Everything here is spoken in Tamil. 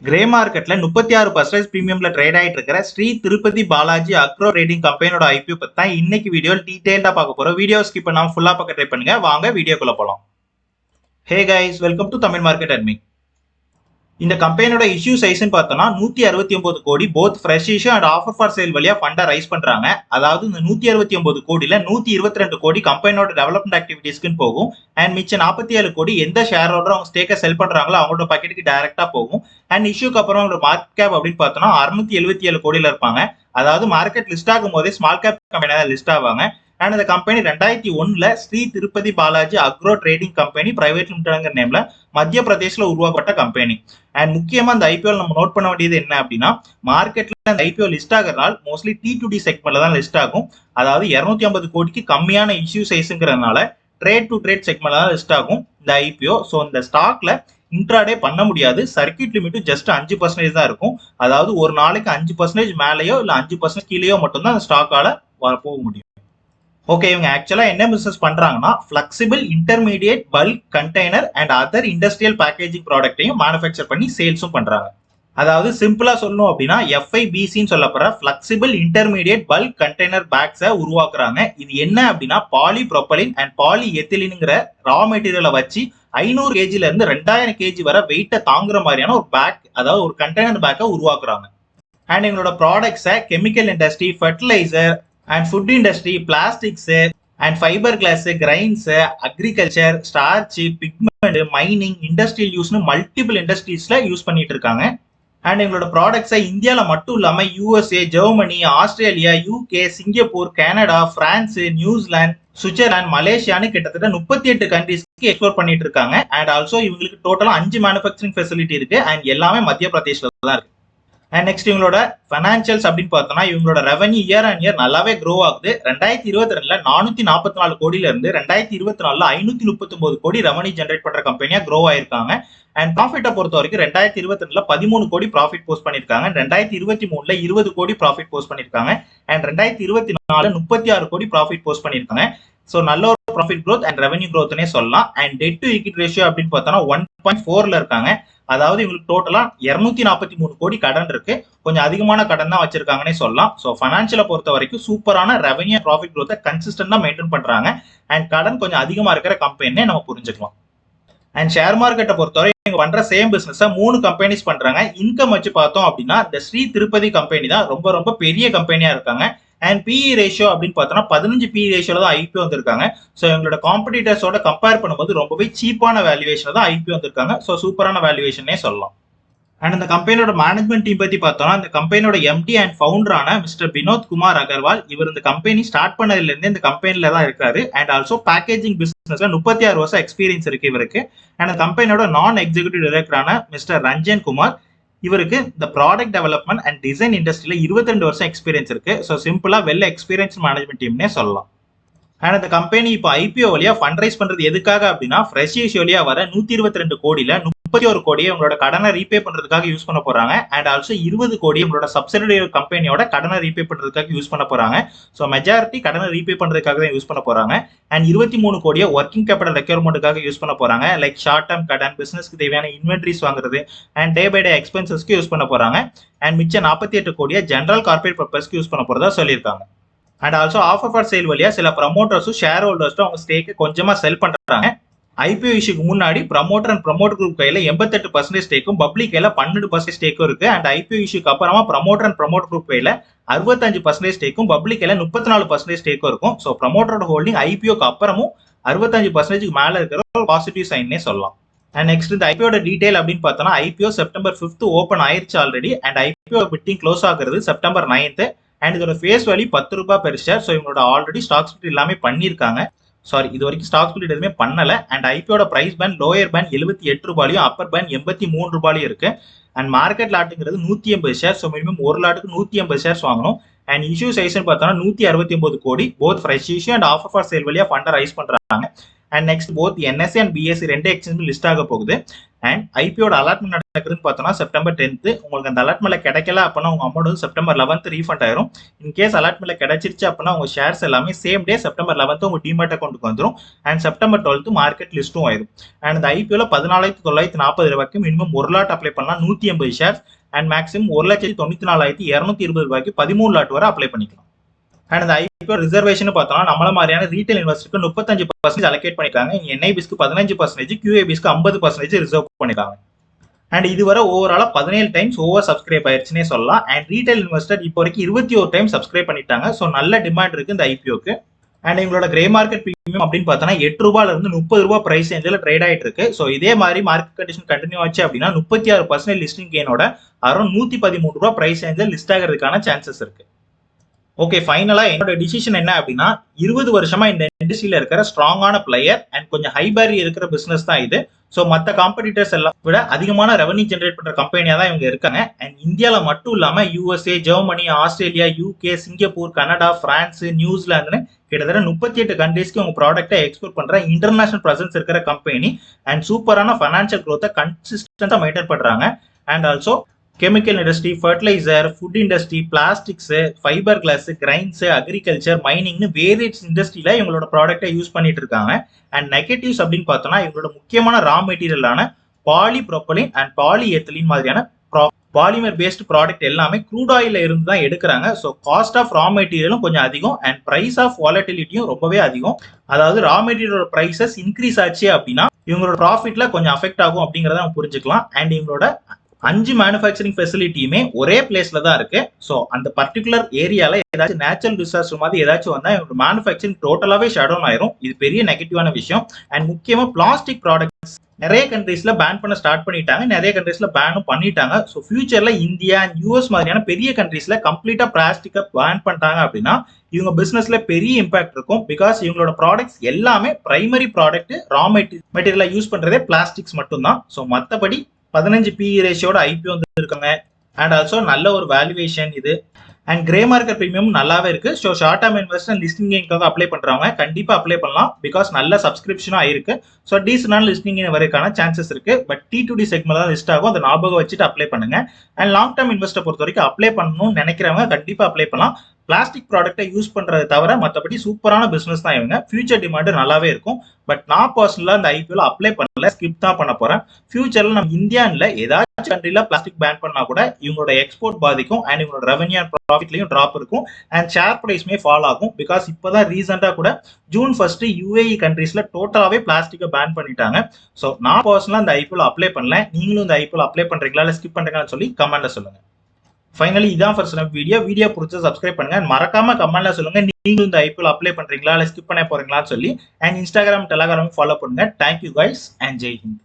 கிரே மார்க்கெட்ல 36% பிரீமியம்ல ட்ரேட் ஆயிட்டு இருக்கிற ஸ்ரீ திருப்பதி பாலாஜி அக்ரோ ட்ரேடிங் கம்பெனியோட ஐபிஓ பத்தி தான் இன்னைக்கு வீடியோ டீடைல்டா பார்க்க போறோம். வீடியோ ஸ்கிப் பண்ணாம ஃபுல்லா பார்க்க ட்ரை பண்ணுங்க. வாங்க வீடியோக்குள்ள போலாம். Hey guys, welcome to Tamil market admin. இந்த கம்பெனியோட இஷ்யூ சைஸ்ன்னு பார்த்தோம்னா 169 கோடி both fresh issue and offer for sale வழியா ஃபண்டா ரைஸ் பண்றாங்க. அதாவது இந்த 169 கோடியில 122 கோடி கம்பெனியோட டெவலப்மெண்ட் ஆக்டிவிட்டிஸ்க்குன்னு போகும். அண்ட் மிச்சம் 47 கோடி எந்த ஷேர் ஹோல்டர் அவங்க ஸ்டேக்கை செல் பண்றாங்களோ அவங்களோட பாக்கெட்டுக்கு டைரக்டா போகும். அண்ட் இஷ்யூக்கு அப்புறம் அவங்களோட மார்க்கெட் கேப் அப்படின்னு பார்த்தோம்னா 677 கோடியில இருப்பாங்க. அதாவது மார்க்கெட் லிஸ்ட் ஆகும் போதே ஸ்மால் கேப் கம்பெனி தான் லிஸ்ட் ஆவாங்க. அண்ட் இந்த கம்பெனி 2001ல Shri Tirupati Balaji agro trading company private லிமிடெட்ங்கிற நேம்ல மத்திய பிரதேஷ்ல உருவாக்கப்பட்ட கம்பெனி. அண்ட் முக்கியமா அந்த ஐபிஓ நம்ம நோட் பண்ண வேண்டியது என்ன அப்படின்னா, மார்க்கெட்ல அந்த ஐபிஓ லிஸ்ட் ஆகிறதுனால மோஸ்ட்லி T2D செக்மெண்ட்ல தான் லிஸ்ட் ஆகும். அதாவது 250 கோடிக்கு கம்மியான இஷ்யூ சைஸ்ங்கிறதுனால ட்ரேட் டு ட்ரேட் செக்மெண்ட்ல தான் லிஸ்ட் ஆகும் இந்த ஐபிஓ. ஸோ இந்த ஸ்டாக்ல இன்ட்ராடே பண்ண முடியாது. சர்க்கியூட் லிமிட்டும் ஜஸ்ட் 5% தான் இருக்கும். அதாவது ஒரு நாளைக்கு 5% மேலேயோ இல்ல 5% கீழேயோ மட்டும்தான் அந்த ஸ்டாக்கால போக முடியும். ஓகே, இவங்க ஆக்சுவலா என்ன பிசினஸ் பண்றாங்கன்னா, flexible intermediate bulk container and other industrial packaging ப்ராடக்ட்டையும் மேனுஃபேக்சர் பண்ணி சேல்ஸும் பண்றாங்க. அதாவது சிம்பிளா சொல்லணும் அப்படின்னா FIBCன்னு சொல்லப்படுற பிளெக்சிபிள் இன்டர்மீடியேட் பல்க் கண்டெய்னர் பேக்ஸை உருவாக்குறாங்க. இது என்ன அப்படின்னா பாலி ப்ரொபலின் அண்ட் பாலி எத்திலின்ங்கிற ரா மெட்டீரியலை வச்சு 500 கேஜில இருந்து 2000 கேஜி வரை வெயிட்டை தாங்குற மாதிரியான ஒரு பேக், அதாவது ஒரு கண்டெய்னர் பேக்கை உருவாக்குறாங்க. அண்ட் எங்களோட ப்ராடக்ட்ஸை chemical industry, fertiliser and food industry, plastics and fibreglass, grains, agriculture, starch, pigment, mining, industrial யூஸ்னு மல்டிபிள் இண்டஸ்ட்ரீஸ்ல யூஸ் பண்ணிட்டு இருக்காங்க. அண்ட் எங்களோட ப்ராடக்ட்ஸை இந்தியாவில் மட்டும் இல்லாமல் USA, Germany, Australia, UK, Singapore, Canada, France, New Zealand, Switzerland, மலேசியான்னு கிட்டத்தட்ட 38 கண்ட்ரீஸ்க்கு எக்ஸ்போர்ட் பண்ணிட்டு இருக்காங்க. அண்ட் ஆல்சோ இவங்களுக்கு டோட்டலா 5 மேனுஃபேக்சரிங் ஃபெசிலிட்டி இருக்கு. அண்ட் எல்லாமே மத்திய பிரதேஷ்ல தான் இருக்கு. அண்ட் நெக்ஸ்ட் இவங்களோட ஃபைனான்சியல்ஸ் அப்படின்னு பார்த்தோம்னா, இவங்களோட ரெவன்யூ இயர் அண்ட் இயர் நல்லாவே க்ரோ ஆகுது. 2022ல 444 கோடியில இருந்து 2024ல 539 கோடி ரெவன்யூ ஜென்ரேட் பண்ற கம்பெனியா க்ரோ ஆயிருக்காங்க. அண்ட் ப்ராஃபிட்டை பொறுத்த வரைக்கும் 2022ல 13 கோடி ப்ராஃபிட் போஸ்ட் பண்ணிருக்காங்க. 2023ல 20 கோடி ப்ராஃபிட் போஸ்ட் பண்ணிருக்காங்க. அண்ட் 2024ல 36 கோடி ப்ராஃபிட் போஸ்ட் பண்ணிருக்காங்க. ஸோ நல்ல ஒரு ப்ராஃபிட் க்ரோத் அண்ட் ரெவன்யூ க்ரோத்னே சொல்லலாம். And debt to equity ratio அப்படின்னு பார்த்தோம்னா 1.4ல இருக்காங்க. அதாவது இவங்களுக்கு டோட்டலா 243 கோடி கடன் இருக்கு. கொஞ்சம் அதிகமான கடன் தான் வச்சிருக்காங்கன்னே சொல்லலாம். ஸோ ஃபைனான்சியலை பொறுத்த வரைக்கும் சூப்பரான ரெவன்யூ ப்ராஃபிட் க்ரோத்தை கன்சிஸ்டன்டா மெயின்டைன் பண்றாங்க. அண்ட் கடன் கொஞ்சம் அதிகமா இருக்கிற கம்பெனினே நம்ம புரிஞ்சுக்கலாம். அண்ட் ஷேர் மார்க்கெட்டை பொறுத்தவரை இவங்க பண்ற சேம் பிசினஸ் 3 கம்பெனிஸ் பண்றாங்க. இன்கம் வச்சு பார்த்தோம் அப்படின்னா இந்த ஸ்ரீ திருப்பதி கம்பெனி தான் ரொம்ப ரொம்ப பெரிய கம்பெனியா இருக்காங்க. அண்ட் PE ரேஷியோ அப்படின்னு பார்த்தோம்னா 15 PE ரேஷியோல தான் ஐபிஓ வந்திருக்காங்க. ஸோ எங்களோட காம்படிட்டர்ஸோட கம்பேர் பண்ணும்போது ரொம்பவே சீப்பான வேல்யூவேஷன் தான் ஐபிஓ வந்திருக்காங்க. ஸோ சூப்பரான வேல்யூவேஷனே சொல்லலாம். அண்ட் இந்த கம்பெனியோட மேனேஜ்மெண்ட் டீம் பத்தி பார்த்தோம்னா, இந்த கம்பெனியோட MD அண்ட் ஃபவுண்டரான மிஸ்டர் வினோத் குமார் அகர்வால், இவர் இந்த கம்பெனி ஸ்டார்ட் பண்ணதுல இருந்து இந்த கம்பெனில தான் இருக்காரு. அண்ட் ஆல்சோ பேக்கேஜிங் பிசினஸ்ல 36 வருஷம் எக்ஸ்பீரியன்ஸ் இருக்கு இவருக்கு. அண்ட் கம்பெனியோட நான் எக்ஸிகூட்டிவ் டைரக்டரான மிஸ்டர் ரஞ்சன் குமார், இவருக்கு இந்த ப்ராடக்ட் டெவலப்மெண்ட் அண்ட் டிசைன் இண்டஸ்ட்ரியில 22 வருஷம் எக்ஸ்பீரியன்ஸ் இருக்கு. ஸோ சிம்பிளா வெல் எக்ஸ்பீரியன்ஸ் மேனேஜ்மெண்ட் டீம்னே சொல்லலாம். அண்ட் இந்த கம்பெனி இப்போ ஐபிஓ வழியா ஃபண்ட் ரைஸ் பண்றது எதுக்காக அப்படின்னா, ஃப்ரெஷ் இஷ்யூ வழியா வர 122 கோடியில 31 கோடியை உங்களோட கடனை ரீபே பண்றதுக்காக யூஸ் பண்ண போறாங்க. அண்ட் ஆல்சோ 20 கோடி உங்களோட சப்சிடரி கம்பெனியோட கடனை ரீபே பண்றதுக்காக யூஸ் பண்ண போறாங்க. ஸோ மெஜாரிட்டி கடனை ரீபே பண்றதுக்காக தான் யூஸ் பண்ண போறாங்க. அண்ட் 23 கோடியை ஒர்க்கிங் கேபிட்டல் ரெக்யர்மெண்ட்டுக்காக யூஸ் பண்ண போறாங்க. லைக் ஷார்ட் டேர்ம் கடன், பிசினஸ்க்கு தேவையான இன்வென்ட்ரிஸ் வாங்குறது அண்ட் டே பை டே எக்ஸ்பென்சஸ்க்கு யூஸ் பண்ண போறாங்க. அண்ட் மிச்சம் 48 கோடியை ஜெனரல் கார்பரேட் பர்பஸ்க்கு யூஸ் பண்ண போறதா சொல்லியிருக்காங்க. And also offer for sale வழியா சில ப்ரமோட்டர்ஸும் ஷேர் ஹோல்டர்ஸும் அவங்க ஸ்டேக்கை கொஞ்சமா செல் பண்றாங்க. ஐபிஓ இஷ்யூக்கு முன்னாடி ப்ரமோட்டர் அண்ட் ப்ரமோட்டர் குரூப் கையில 88% ஸ்டேக்கும் பப்ளிக் கையில 12% ஸ்டேக்கும் இருக்கு. அண்ட் ஐபிஓ இஷ்யூக்கு அப்புறமா ப்ரமோட்டர் அண்ட் ப்ரமோட்டர் குரூப் கையில 65% ஸ்டேக்கும் பப்ளிக் கையில 34% ஸ்டேக்கும் இருக்கும். ஸோ ப்ரமோட்டரோட ஹோல்டிங் ஐபிஓக்கு அப்புறமும் 65% மேல இருக்கிற ஒரு பாசிட்டிவ் சைன்னே சொல்லலாம். அண்ட் நெக்ஸ்ட் இந்த ஐபிஓட டீடைல் அப்படின்னு பார்த்தோம்னா, ஐபிஓ செப்டம்பர் 5 ஓப்பன் ஆயிருச்சு already. And IPO bidding close ஆகுறது செப்டம்பர் 9. அண்ட் இதோட ஃபேஸ் வேல்யூ 10 ரூபாய் பெர் ஷேர். ஸோ இவங்களோட ஆல்ரெடி ஸ்டாக் ஸ்பிளிட் எல்லாமே பண்ணியிருக்காங்க. சாரி, இது வரைக்கும் ஸ்டாக் ஸ்பிளிட் எதுவுமே பண்ணல. அண்ட் ஐபிஓட பிரைஸ் பேண்ட் லோயர் பேண்ட் 78 ரூபாயும் அப்பர் பேண்ட் 83 ரூபாயும் இருக்கு. அண்ட் மார்க்கெட் லாட்டுங்கிறது 180 ஷேர். ஸோ மினிமம் ஒரு லாட்டுக்கு 180 ஷேர்ஸ் வாங்கணும். அண்ட் இஷ்யூ சைஸ்ன்னு பார்த்தோம்னா 169 கோடி both fresh issue and offer for sale வழியா ஃபண்டை ரைஸ் பண்றாங்க. And next both NSE and BSE ரெண்டு எக்ஸ்சேஞ்சும் லிஸ்ட் ஆக போகுது. அண்ட் ஐபிஓட அலாட்மெண்ட் நடக்குதுன்னு பார்த்தோம்னா செப்டம்பர் 10th. உங்களுக்கு அந்த அலாட்மெண்ட்ல கிடைக்கல அப்படின்னா உங்க அமௌண்ட் வந்து செப்டம்பர் 11th ரீஃபண்ட் ஆயிரும். இன் கேஸ் அலாட்மெண்ட்ல கிடைச்சிருச்சு அப்படின்னா உங்க ஷேர்ஸ் எல்லாமே சேம் டே செப்டம்பர் 11th உங்க டிமேட் அக்கௌண்ட்டுக்கு வந்துடும். அண்ட் செப்டம்பர் 12th மார்க்கெட் லிஸ்ட்டும் ஆயிரும். அண்ட் இந்த ஐபிஓல 14,940 ரூபாய்க்கு மினிமம் ஒரு லாட் அப்ளை பண்ணலாம் 180 ஷேர்ஸ். அண்ட் மேக்ஸிமம் 1,94,220 ரூபாய்க்கு 13 லாட் வரை அப்ளை பண்ணிக்கலாம். அண்ட் இந்த ஐபிஓ ரிசர்வேஷன் பார்த்தோம்னா நம்மள மாதிரியான ரீட்டைல் இன்வெஸ்டருக்கு 35% அலோகேட் பண்ணிருக்காங்க. NIBஸ்க்கு 15%, QIBஸ்க்கு 50% ரிசர்வ் பண்ணிருக்காங்க. அண்ட் இதுவரை ஓவராலா 17 டைம்ஸ் ஓவர் சப்ஸ்கிரைப் ஆயிருச்சுன்னே சொல்லலாம். அண்ட் ரீட்டைல் இன்வெஸ்டர் இப்போ வரைக்கும் 21 டைம் சப்ஸ்கிரைப் பண்ணிட்டாங்க. ஸோ நல்ல டிமாண்ட் இருக்கு இந்த ஐபிஓக்கு. அண்ட் எங்களோட கிரே மார்க்கெட் பிரீமியம் அப்படின்னு பார்த்தோம்னா 8 ரூபாயில இருந்து 30 ரூபாய் பிரைஸ் ரேஞ்சில் ட்ரேட் ஆயிட்டு இருக்கு. ஸோ இதே மாதிரி மார்க்கெட் கண்டிஷன் கண்டினியூ ஆச்சு அப்படின்னா 36% லிஸ்டிங் கெயினோட அரௌண்ட் 113 ரூபாய் பிரைஸ் ரேஞ்சில் லிஸ்ட் ஆகிறதுக்கான சான்சஸ் இருக்கு. ஓகே, ஃபைனலா என்னோட டிசிஷன் என்ன அப்படின்னா 20 வருஷமா இந்த இண்டஸ்ட்ரியில இருக்கிற ஸ்ட்ராங்கான பிளேயர் அண்ட் கொஞ்சம் ஹை பேரியர் இருக்கிற பிசினஸ் தான் இது. ஸோ மற்ற காம்படிட்டர்ஸ் எல்லாம் விட அதிகமான ரெவன்யூ ஜென்ரேட் பண்ற கம்பெனியா தான் இவங்க இருக்காங்க. அண்ட் இந்தியாவில மட்டும் இல்லாம USA, Germany, Australia, UK, Singapore, Canada, France, நியூசிலாந்துன்னு கிட்டத்தட்ட 38 கண்ட்ரீஸ்க்கு உங்க ப்ராடக்ட்டை எக்ஸ்போர்ட் பண்ற இன்டர்நேஷனல் பிரசன்ஸ் இருக்கிற கம்பெனி. அண்ட் சூப்பரான ஃபைனான்சியல் க்ரோத்தை கன்சிஸ்டன்டா மெயின்டைன் பண்றாங்க. And also chemical industry, fertiliser, food industry, plastics, fibreglass, grains, agriculture, மைனிங்னு வேரியஸ் இண்டஸ்ட்ரியில இவங்களோட ப்ராடக்ட்டை யூஸ் பண்ணிட்டு இருக்காங்க. அண்ட் நெகட்டிவ்ஸ் அப்படின்னு பார்த்தோம்னா இவங்களோட முக்கியமான ரா மெட்டீரியலான பாலிப்ரோபலின் அண்ட் பாலிஎத்திலீன் மாதிரியான பாலிமர் பேஸ்ட் ப்ராடக்ட் எல்லாமே க்ரூட் ஆயில இருந்து தான் எடுக்கிறாங்க. ஸோ காஸ்ட் ஆஃப் ரா மெட்டீரியலும் கொஞ்சம் அதிகம் அண்ட் பிரைஸ் ஆஃப் வாலட்டிலிட்டியும் ரொம்பவே அதிகம். அதாவது ரா மெட்டீரியலோட பிரைசஸ் இன்க்ரீஸ் ஆச்சு அப்படின்னா இவங்களோட ப்ராஃபிட்ல கொஞ்சம் அஃபெக்ட் ஆகும் அப்படிங்கிறத நம்ம புரிஞ்சுக்கலாம். அண்ட் இவங்களோட 5 மேனுஃபேக்சரிங் ஃபெசிலிட்டியுமே ஒரே பிளேஸ்ல தான் இருக்கு. ஸோ அந்த பர்டிகுலர் ஏரியால ஏதாச்சும் நேச்சுரல் டிசாஸ்டர் மாதிரி ஏதாச்சும் வந்தா இவங்க மேனுஃபேக்சரிங் டோட்டலாவே ஷட் டவுன் ஆயிரும். இது பெரிய நெகட்டிவான விஷயம். அண்ட் முக்கியமா பிளாஸ்டிக் ப்ராடக்ட்ஸ் நிறைய கண்ட்ரீஸ்ல பேன் பண்ண ஸ்டார்ட் பண்ணிட்டாங்க, நிறைய கண்ட்ரீஸ்ல பேனும் பண்ணிட்டாங்க. ஸோ ஃபியூச்சர்ல இந்தியா அண்ட் US மாதிரியான பெரிய கண்ட்ரீஸ்ல கம்ப்ளீட்டா பிளாஸ்டிக்கை பேன் பண்ணிட்டாங்க அப்படின்னா இவங்க பிசினஸ்ல பெரிய இம்பாக்ட் இருக்கும். பிகாஸ் இவங்களோட ப்ராடக்ட்ஸ் எல்லாமே பிரைமரி ப்ராடக்ட் ரா மெட்டீரியலா யூஸ் பண்றதே பிளாஸ்டிக்ஸ் மட்டும் தான். ஸோ மற்றபடி 15 PE ரேஷியோட ஐபிஓ வந்து இருக்காங்க. அண்ட் ஆல்சோ நல்ல ஒரு வேல்யூவேஷன் இது. அண்ட் கிரே மார்க்கெட் பிரீமியம் நல்லாவே இருக்கு. So short term investor listing கெயின்காக அப்ளை பண்றவங்க கண்டிப்பா அப்ளை பண்ணலாம். பிகாஸ் நல்ல சப்ஸ்கிரிப்ஷனும் ஆயிருக்கு. ஸோ டீசென்டான லிஸ்டிங் வரதுக்கான சான்சஸ் இருக்கு. பட் T2D செக்மெண்ட் தான் லிஸ்ட் ஆகும். அதை ஞாபகம் வச்சுட்டு அப்ளை பண்ணுங்க. அண்ட் லாங் டேர்ம் இன்வெஸ்டர் பொறுத்த வரைக்கும் அப்ளை பண்ணணும்னு நினைக்கிறவங்க கண்டிப்பா அப்ளை பண்ணலாம். பிளாஸ்டிக் ப்ராடக்ட்டை யூஸ் பண்றதை தவிர மற்றபடி சூப்பரான பிசினஸ் தான் இவங்க. ஃபியூச்சர் டிமாண்ட் நல்லாவே இருக்கும். பட் நான் பர்சனலா இந்த ஐபிஓல அப்ளை பண்ணல, ஸ்கிப் தான் பண்ண போறேன். ஃபியூச்சர்ல நம்ம இந்தியாவில் ஏதாச்சும் கண்ட்ரில பிளாஸ்டிக் பேன் பண்ணா கூட இவங்களோட எக்ஸ்போர்ட் பாதிக்கும் அண்ட் இவங்களோட ரெவன்யூ அண்ட் ப்ராஃபிட்லயும் டிராப் இருக்கும். அண்ட் ஷேர் பிரைஸ்மே ஃபால் ஆகும். பிகாஸ் இப்பதான் ரீசெண்டா கூட June 1 UAE கண்ட்ரீஸ்ல டோட்டலாவே பிளாஸ்டிக்கை பேன் பண்ணிட்டாங்க. ஸோ நான் பர்சனலா இந்த ஐபிஓல அப்ளை பண்ணல. நீங்களும் இந்த ஐபிஓல அப்ளை பண்றீங்களா இல்ல ஸ்கிப் பண்றீங்கன்னு சொல்லி கமெண்ட்ல சொல்லுங்க. ஃபைனலி இதான் ஃபர்ஸ்ட் வீடியோ பிடிச்சா சப்ஸ்கிரைப் பண்ணுங்க. மறக்காம கமெண்ட்ல சொல்லுங்க நீங்களும் இந்த ஐபிஓல அப்ளை பண்றீங்களா இல்ல ஸ்கிப் பண்ண போறீங்களான்னு சொல்லி. அண்ட் இன்ஸ்டாகிராம், டெலிகிராம் ஃபாலோ பண்ணுங்க. Thank you guys and Jai Hind.